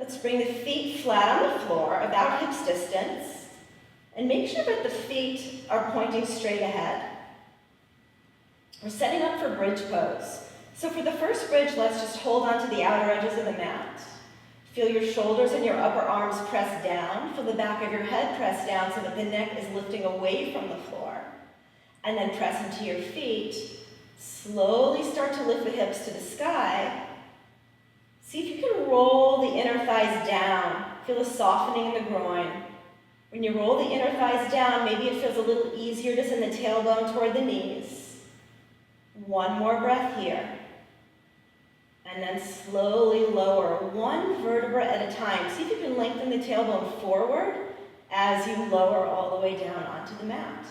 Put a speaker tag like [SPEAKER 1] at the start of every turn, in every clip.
[SPEAKER 1] Let's bring the feet flat on the floor, about hips distance, and make sure that the feet are pointing straight ahead. We're setting up for bridge pose. So for the first bridge, let's just hold on to the outer edges of the mat. Feel your shoulders and your upper arms press down. Feel the back of your head press down so that the neck is lifting away from the floor. And then press into your feet. Slowly start to lift the hips to the sky. See if you can roll the inner thighs down. Feel a softening in the groin. When you roll the inner thighs down, maybe it feels a little easier to send the tailbone toward the knees. One more breath here. And then slowly lower, one vertebra at a time. See if you can lengthen the tailbone forward as you lower all the way down onto the mat.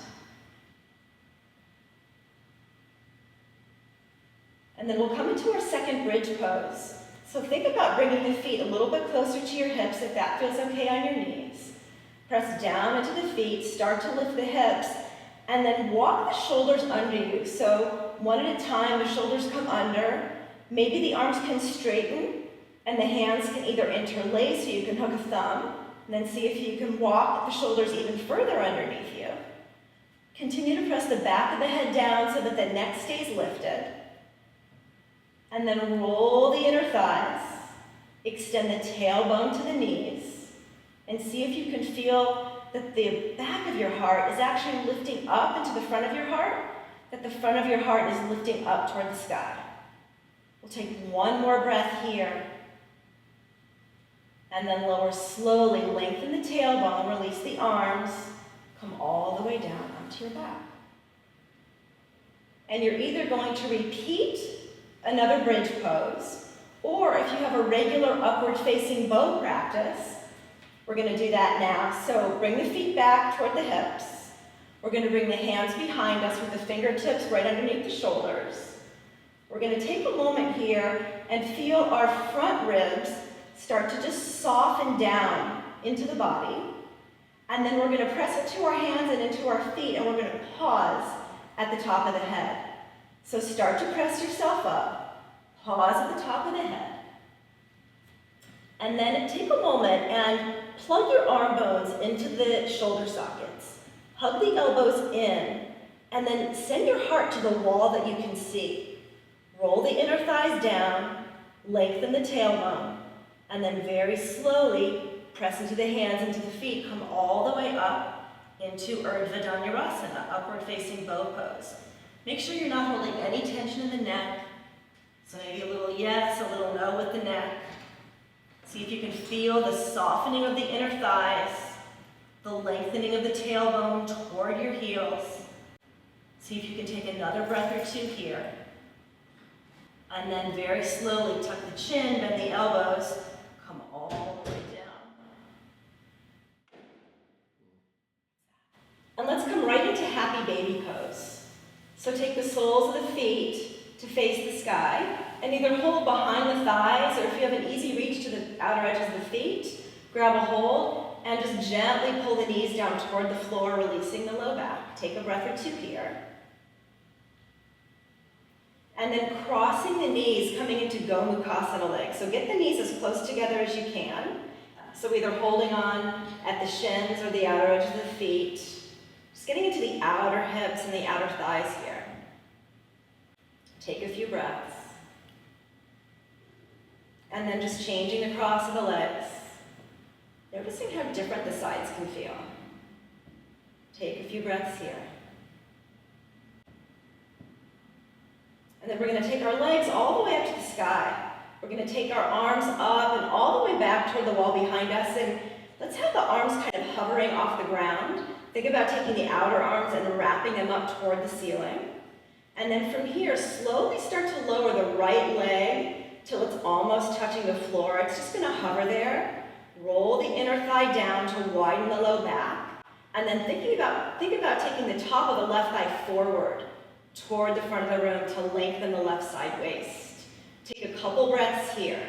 [SPEAKER 1] And then we'll come into our second bridge pose. So think about bringing the feet a little bit closer to your hips if that feels okay on your knees. Press down into the feet, start to lift the hips, and then walk the shoulders under you. So one at a time, the shoulders come under. Maybe the arms can straighten, and the hands can either interlace, so you can hook a thumb, and then see if you can walk the shoulders even further underneath you. Continue to press the back of the head down so that the neck stays lifted. And then roll the inner thighs, extend the tailbone to the knees, and see if you can feel that the back of your heart is actually lifting up into the front of your heart, that the front of your heart is lifting up toward the sky. We'll take one more breath here, and then lower slowly, lengthen the tailbone, release the arms, come all the way down onto your back. And you're either going to repeat another bridge pose, or if you have a regular upward facing bow practice, we're going to do that now. So bring the feet back toward the hips. We're going to bring the hands behind us with the fingertips right underneath the shoulders. We're going to take a moment here and feel our front ribs start to just soften down into the body. And then we're going to press into our hands and into our feet, and we're going to pause at the top of the head. So start to press yourself up, pause at the top of the head, and then take a moment and plug your arm bones into the shoulder sockets. Hug the elbows in, and then send your heart to the wall that you can see. Roll the inner thighs down, lengthen the tailbone, and then very slowly press into the hands, into the feet, come all the way up into Urdhva Dhanurasana, upward facing bow pose. Make sure you're not holding any tension in the neck. So maybe a little yes, a little no with the neck. See if you can feel the softening of the inner thighs, the lengthening of the tailbone toward your heels. See if you can take another breath or two here. And then very slowly tuck the chin, bend the elbows, come all the way down. And let's come right into happy baby pose. So take the soles of the feet to face the sky, and either hold behind the thighs, or if you have an easy reach to the outer edges of the feet, grab a hold and just gently pull the knees down toward the floor, releasing the low back. Take a breath or two here. And then crossing the knees, coming into Gomukhasana legs. So get the knees as close together as you can. So either holding on at the shins or the outer edge of the feet. Just getting into the outer hips and the outer thighs here. Take a few breaths. And then just changing the cross of the legs. Noticing how different the sides can feel. Take a few breaths here. And then we're going to take our legs all the way up to the sky. We're going to take our arms up and all the way back toward the wall behind us. And let's have the arms kind of hovering off the ground. Think about taking the outer arms and wrapping them up toward the ceiling. And then from here, slowly start to lower the right leg till it's almost touching the floor. It's just going to hover there. Roll the inner thigh down to widen the low back. And then think about taking the top of the left thigh forward toward the front of the room to lengthen the left side waist. Take a couple breaths here.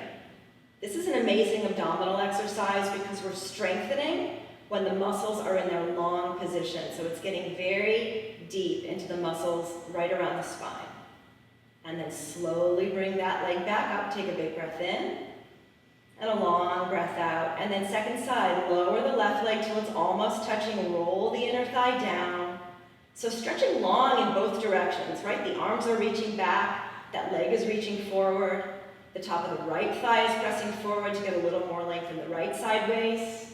[SPEAKER 1] This is an amazing abdominal exercise because we're strengthening when the muscles are in their long position. So it's getting very deep into the muscles right around the spine. And then slowly bring that leg back up. Take a big breath in. And a long breath out. And then second side, lower the left leg till it's almost touching. Roll the inner thigh down. So stretching long in both directions, right? The arms are reaching back. That leg is reaching forward. The top of the right thigh is pressing forward to get a little more length in the right side waist.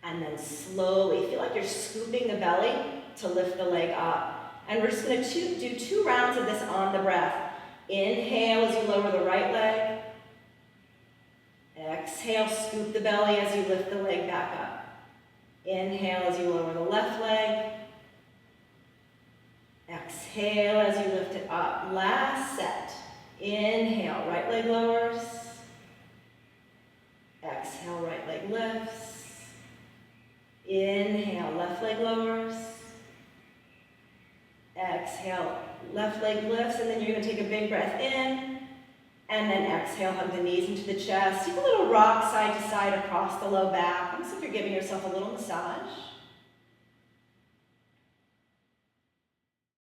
[SPEAKER 1] And then slowly, feel like you're scooping the belly to lift the leg up. And we're just going to do 2 rounds of this on the breath. Inhale as you lower the right leg. Exhale, scoop the belly as you lift the leg back up. Inhale as you lower the left leg. Exhale as you lift it up. Last set. Inhale, right leg lowers. Exhale, right leg lifts. Inhale, left leg lowers. Exhale, left leg lifts, and then you're going to take a big breath in. And then exhale, hug the knees into the chest. Take a little rock side to side across the low back. Almost like you're giving yourself a little massage.